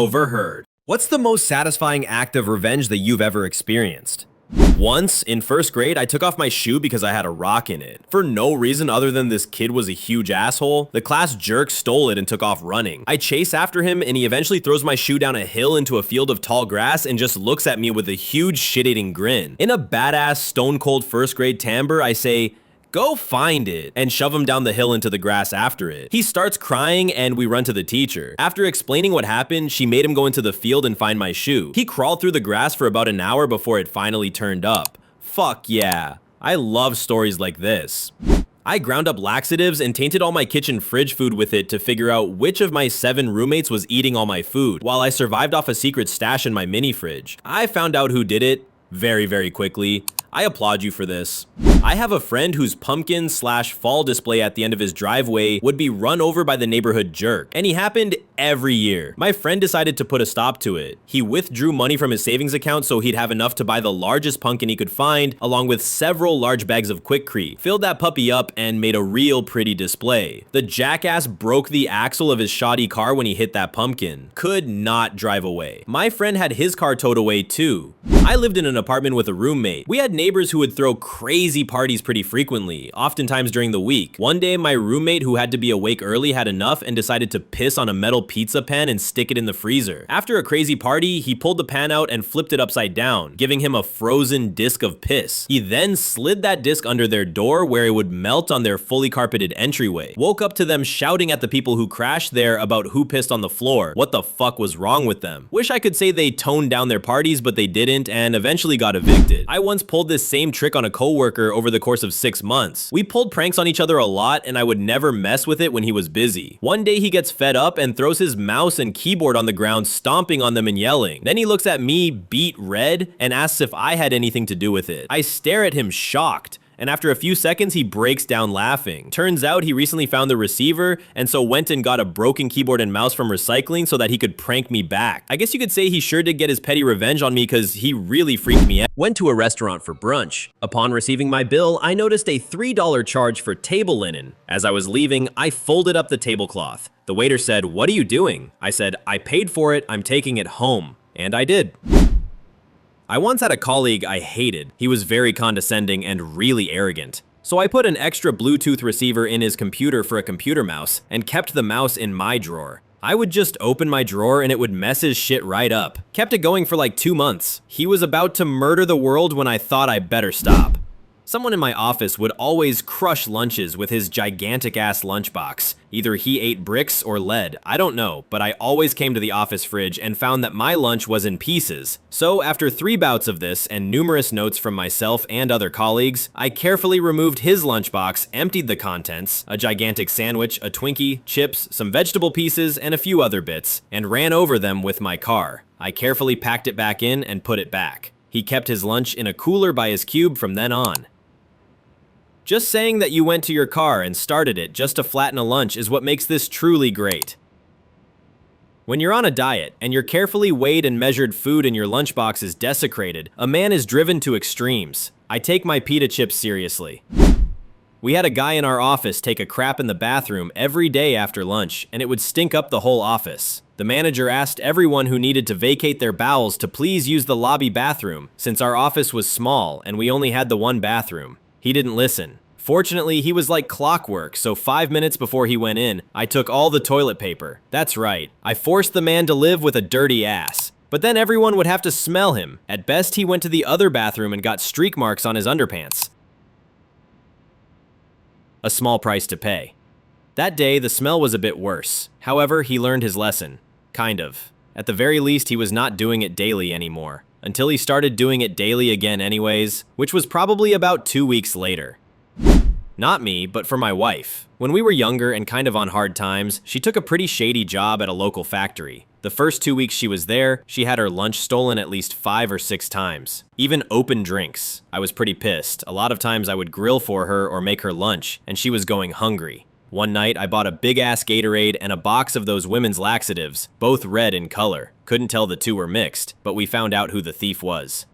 Overheard. What's the most satisfying act of revenge that you've ever experienced? Once, in first grade, I took off my shoe because I had a rock in it. For no reason other than this kid was a huge asshole, the class jerk stole it and took off running. I chase after him and he eventually throws my shoe down a hill into a field of tall grass and just looks at me with a huge shit-eating grin. In a badass, stone-cold first grade timbre, I say, "Go find it," and shove him down the hill into the grass after it. He starts crying and we run to the teacher. After explaining what happened, she made him go into the field and find my shoe. He crawled through the grass for about an hour before it finally turned up. Fuck yeah. I love stories like this. I ground up laxatives and tainted all my kitchen fridge food with it to figure out which of my 7 roommates was eating all my food, while I survived off a secret stash in my mini fridge. I found out who did it very quickly. I applaud you for this. I have a friend whose pumpkin/fall display at the end of his driveway would be run over by the neighborhood jerk, and he happened every year. My friend decided to put a stop to it. He withdrew money from his savings account so he'd have enough to buy the largest pumpkin he could find, along with several large bags of Quikrete, filled that puppy up, and made a real pretty display. The jackass broke the axle of his shoddy car when he hit that pumpkin. Could not drive away. My friend had his car towed away too. I lived in an apartment with a roommate. We had neighbors who would throw crazy parties pretty frequently, oftentimes during the week. One day, my roommate, who had to be awake early, had enough and decided to piss on a metal pizza pan and stick it in the freezer. After a crazy party, he pulled the pan out and flipped it upside down, giving him a frozen disc of piss. He then slid that disc under their door where it would melt on their fully carpeted entryway. Woke up to them shouting at the people who crashed there about who pissed on the floor. What the fuck was wrong with them? Wish I could say they toned down their parties, but they didn't and eventually got evicted. I once pulled this same trick on a coworker over the course of 6 months. We pulled pranks on each other a lot and I would never mess with it when he was busy. One day he gets fed up and throws his mouse and keyboard on the ground, stomping on them and yelling. Then he looks at me beet red and asks if I had anything to do with it. I stare at him shocked, and after a few seconds, he breaks down laughing. Turns out he recently found the receiver and so went and got a broken keyboard and mouse from recycling so that he could prank me back. I guess you could say he sure did get his petty revenge on me because he really freaked me out. Went to a restaurant for brunch. Upon receiving my bill, I noticed a $3 charge for table linen. As I was leaving, I folded up the tablecloth. The waiter said, "What are you doing?" I said, "I paid for it, I'm taking it home." And I did. I once had a colleague I hated. He was very condescending and really arrogant. So I put an extra Bluetooth receiver in his computer for a computer mouse and kept the mouse in my drawer. I would just open my drawer and it would mess his shit right up. Kept it going for like 2 months. He was about to murder the world when I thought I better stop. Someone in my office would always crush lunches with his gigantic-ass lunchbox. Either he ate bricks or lead, I don't know, but I always came to the office fridge and found that my lunch was in pieces. So after 3 bouts of this and numerous notes from myself and other colleagues, I carefully removed his lunchbox, emptied the contents, a gigantic sandwich, a Twinkie, chips, some vegetable pieces, and a few other bits, and ran over them with my car. I carefully packed it back in and put it back. He kept his lunch in a cooler by his cube from then on. Just saying that you went to your car and started it just to flatten a lunch is what makes this truly great. When you're on a diet and your carefully weighed and measured food in your lunchbox is desecrated, a man is driven to extremes. I take my pita chips seriously. We had a guy in our office take a crap in the bathroom every day after lunch, and it would stink up the whole office. The manager asked everyone who needed to vacate their bowels to please use the lobby bathroom, since our office was small and we only had the one bathroom. He didn't listen. Fortunately, he was like clockwork, so 5 minutes before he went in, I took all the toilet paper. That's right, I forced the man to live with a dirty ass. But then everyone would have to smell him. At best, he went to the other bathroom and got streak marks on his underpants. A small price to pay. That day, the smell was a bit worse. However, he learned his lesson. Kind of. At the very least, he was not doing it daily anymore. Until he started doing it daily again anyways, which was probably about 2 weeks later. Not me, but for my wife. When we were younger and kind of on hard times, she took a pretty shady job at a local factory. The first 2 weeks she was there, she had her lunch stolen at least 5 or 6 times. Even open drinks. I was pretty pissed. A lot of times I would grill for her or make her lunch, and she was going hungry. One night, I bought a big-ass Gatorade and a box of those women's laxatives, both red in color. Couldn't tell the two were mixed, but we found out who the thief was.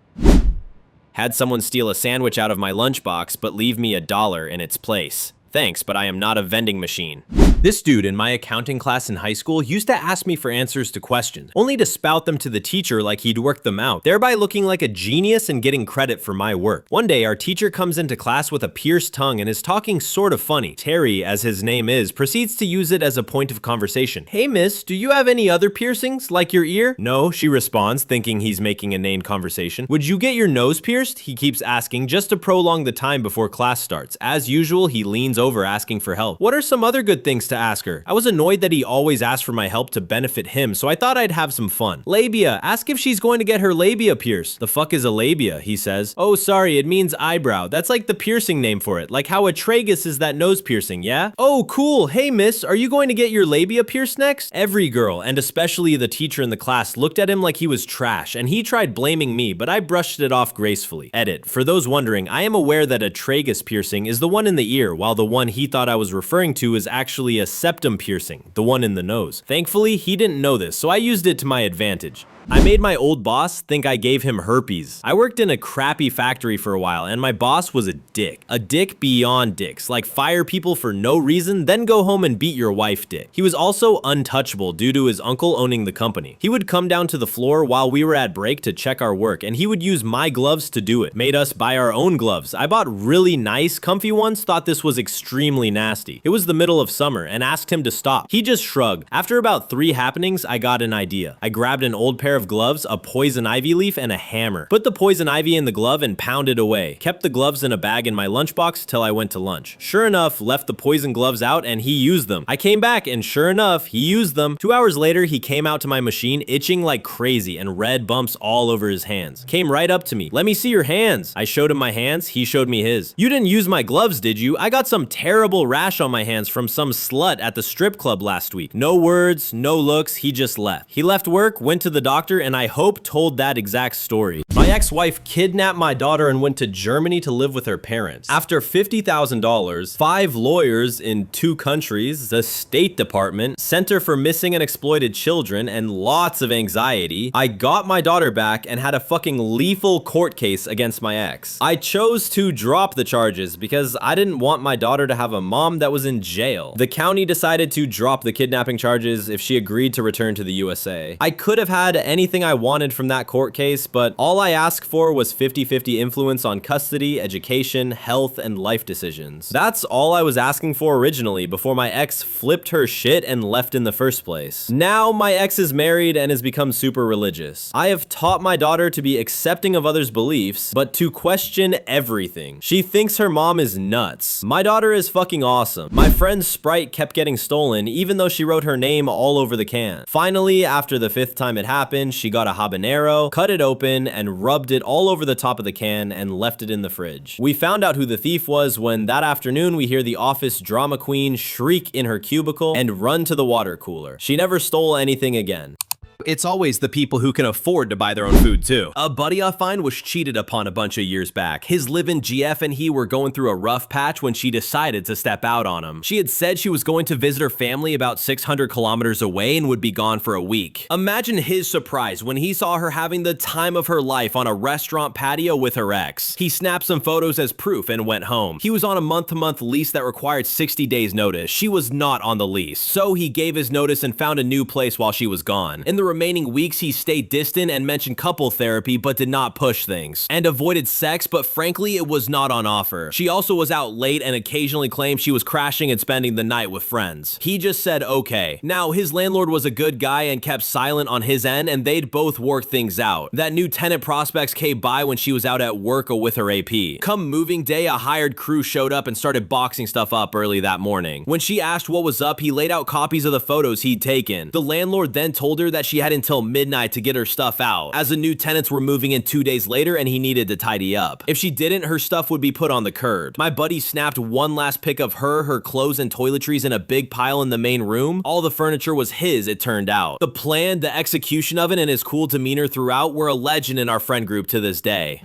Had someone steal a sandwich out of my lunchbox, but leave me $1 in its place. Thanks, but I am not a vending machine. This dude in my accounting class in high school used to ask me for answers to questions, only to spout them to the teacher like he'd worked them out, thereby looking like a genius and getting credit for my work. One day, our teacher comes into class with a pierced tongue and is talking sort of funny. Terry, as his name is, proceeds to use it as a point of conversation. "Hey miss, do you have any other piercings, like your ear?" "No," she responds, thinking he's making a inane conversation. "Would you get your nose pierced?" he keeps asking, just to prolong the time before class starts. As usual, he leans over asking for help. What are some other good things to ask her? I was annoyed that he always asked for my help to benefit him, so I thought I'd have some fun. "Labia, ask if she's going to get her labia pierced." "The fuck is a labia?" he says. "Oh, sorry, it means eyebrow. That's like the piercing name for it, like how a tragus is that nose piercing, yeah?" "Oh, cool. Hey, miss, are you going to get your labia pierced next?" Every girl, and especially the teacher in the class, looked at him like he was trash, and he tried blaming me, but I brushed it off gracefully. Edit. For those wondering, I am aware that a tragus piercing is the one in the ear, while the one he thought I was referring to is actually a septum piercing, the one in the nose. Thankfully, he didn't know this, so I used it to my advantage. I made my old boss think I gave him herpes. I worked in a crappy factory for a while, and my boss was a dick. A dick beyond dicks, like fire people for no reason, then go home and beat your wife dick. He was also untouchable due to his uncle owning the company. He would come down to the floor while we were at break to check our work, and he would use my gloves to do it. Made us buy our own gloves. I bought really nice, comfy ones, thought this was extremely nasty. It was the middle of summer, and asked him to stop. He just shrugged. After about 3 happenings, I got an idea. I grabbed an old pair of gloves, a poison ivy leaf, and a hammer. Put the poison ivy in the glove and pounded away. Kept the gloves in a bag in my lunchbox till I went to lunch. Sure enough, left the poison gloves out and he used them. I came back and sure enough, he used them. 2 hours later, he came out to my machine itching like crazy and red bumps all over his hands. Came right up to me. "Let me see your hands." I showed him my hands, he showed me his. "You didn't use my gloves, did you? I got some terrible rash on my hands from some slut at the strip club last week." No words, no looks, he just left. He left work, went to the doctor, and I hope told that exact story. My ex-wife kidnapped my daughter and went to Germany to live with her parents. After $50,000, 5 lawyers in 2 countries, the State Department, Center for Missing and Exploited Children, and lots of anxiety, I got my daughter back and had a fucking lethal court case against my ex. I chose to drop the charges because I didn't want my daughter to have a mom that was in jail. The county decided to drop the kidnapping charges if she agreed to return to the USA. I could have had anything I wanted from that court case, but all I asked for was 50-50 influence on custody, education, health, and life decisions. That's all I was asking for originally before my ex flipped her shit and left in the first place. Now my ex is married and has become super religious. I have taught my daughter to be accepting of others' beliefs, but to question everything. She thinks her mom is nuts. My daughter is fucking awesome. My friend's Sprite kept getting stolen even though she wrote her name all over the can. Finally, after the 5th time it happened, she got a habanero, cut it open, and rubbed it all over the top of the can and left it in the fridge. We found out who the thief was when that afternoon we hear the office drama queen shriek in her cubicle and run to the water cooler. She never stole anything again. It's always the people who can afford to buy their own food too. A buddy I find was cheated upon a bunch of years back. His live-in GF and he were going through a rough patch when she decided to step out on him. She had said she was going to visit her family about 600 kilometers away and would be gone for a week. Imagine his surprise when he saw her having the time of her life on a restaurant patio with her ex. He snapped some photos as proof and went home. He was on a month-to-month lease that required 60 days notice. She was not on the lease, so he gave his notice and found a new place while she was gone. In the remaining weeks, he stayed distant and mentioned couple therapy but did not push things, and avoided sex, but frankly it was not on offer. She also was out late and occasionally claimed she was crashing and spending the night with friends. He just said okay. Now his landlord was a good guy and kept silent on his end, and they'd both worked things out. That new tenant prospects came by when she was out at work or with her AP. Come moving day, a hired crew showed up and started boxing stuff up early that morning. When she asked what was up, he laid out copies of the photos he'd taken. The landlord then told her that she had until midnight to get her stuff out, as the new tenants were moving in 2 days later and he needed to tidy up. If she didn't, her stuff would be put on the curb. My buddy snapped one last pic of her clothes and toiletries in a big pile in the main room. All the furniture was his, it turned out. The plan, the execution of it, and his cool demeanor throughout were a legend in our friend group to this day.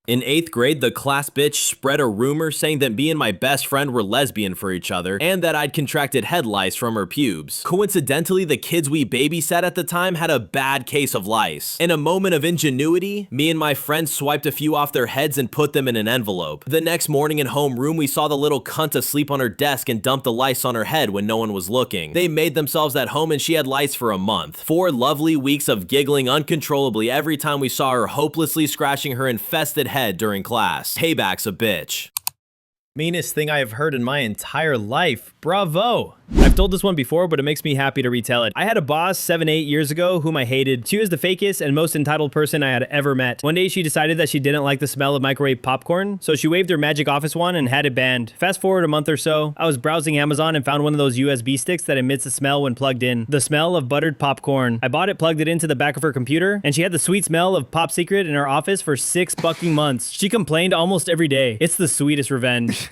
In 8th grade, the class bitch spread a rumor saying that me and my best friend were lesbian for each other and that I'd contracted head lice from her pubes. Coincidentally, the kids we babysat at the time had a bad case of lice. In a moment of ingenuity, me and my friend swiped a few off their heads and put them in an envelope. The next morning in homeroom, we saw the little cunt asleep on her desk and dumped the lice on her head when no one was looking. They made themselves at home and she had lice for a month. 4 lovely weeks of giggling uncontrollably every time we saw her hopelessly scratching her infested head during class. Payback's a bitch. Meanest thing I have heard in my entire life. Bravo! I've told this one before, but it makes me happy to retell it. I had a boss 7-8 years ago whom I hated. She was the fakest and most entitled person I had ever met. One day she decided that she didn't like the smell of microwave popcorn, so she waved her magic office wand and had it banned. Fast forward a month or so, I was browsing Amazon and found one of those USB sticks that emits a smell when plugged in. The smell of buttered popcorn. I bought it, plugged it into the back of her computer, and she had the sweet smell of Pop Secret in her office for 6 fucking months. She complained almost every day. It's the sweetest revenge.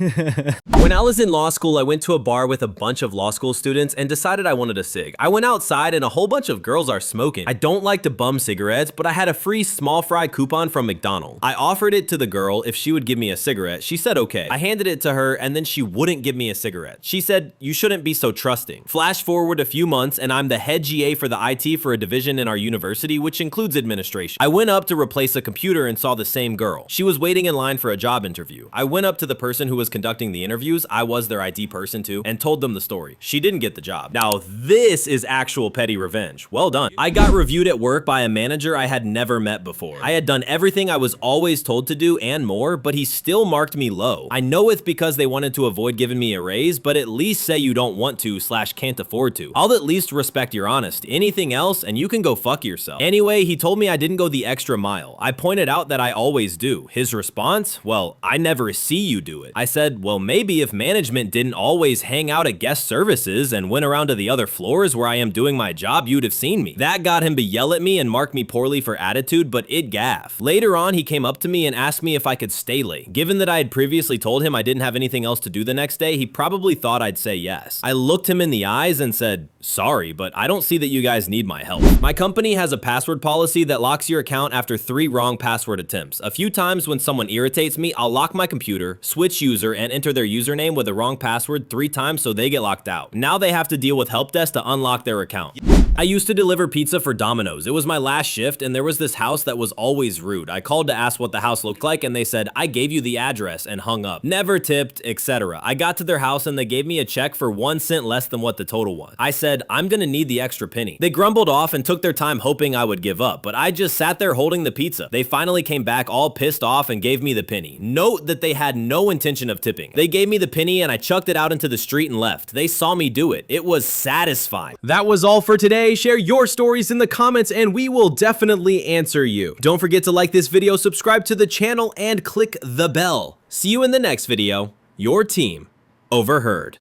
When I was in law school, I went to a bar with a bunch of law school students and decided I wanted a cig. I went outside and a whole bunch of girls are smoking. I don't like to bum cigarettes, but I had a free small fry coupon from McDonald's. I offered it to the girl if she would give me a cigarette. She said okay. I handed it to her and then she wouldn't give me a cigarette. She said, "You shouldn't be so trusting." Flash forward a few months and I'm the head GA for the IT for a division in our university, which includes administration. I went up to replace a computer and saw the same girl. She was waiting in line for a job interview. I went up to the person who was conducting the interviews, I was their IT person too, and told them the story. She didn't get the job. Now this is actual petty revenge. Well done. I got reviewed at work by a manager I had never met before. I had done everything I was always told to do and more, but he still marked me low. I know it's because they wanted to avoid giving me a raise, but at least say you don't want to / can't afford to. I'll at least respect your honesty. Anything else and you can go fuck yourself. Anyway, he told me I didn't go the extra mile. I pointed out that I always do. His response? Well, I never see you do it. I said, well, maybe if management didn't always hang out at guest services and went around to the other floors where I am doing my job, you'd have seen me. That got him to yell at me and mark me poorly for attitude, but it gaff. Later on, he came up to me and asked me if I could stay late. Given that I had previously told him I didn't have anything else to do the next day, he probably thought I'd say yes. I looked him in the eyes and said, sorry, but I don't see that you guys need my help. My company has a password policy that locks your account after 3 wrong password attempts. A few times when someone irritates me, I'll lock my computer, switch user, and enter their username with a wrong password 3 times so they get locked out. Now they have to deal with help desk to unlock their account. I used to deliver pizza for Domino's. It was my last shift and there was this house that was always rude. I called to ask what the house looked like and they said, I gave you the address, and hung up. Never tipped, etc. I got to their house and they gave me a check for 1 cent less than what the total was. I said, I'm gonna need the extra penny. They grumbled off and took their time hoping I would give up, but I just sat there holding the pizza. They finally came back all pissed off and gave me the penny. Note that they had no intention of tipping. They gave me the penny and I chucked it out into the street and left. They saw me do it. It was satisfying. That was all for today. Share your stories in the comments and we will definitely answer you. Don't forget to like this video, subscribe to the channel, and click the bell. See you in the next video. Your team overheard.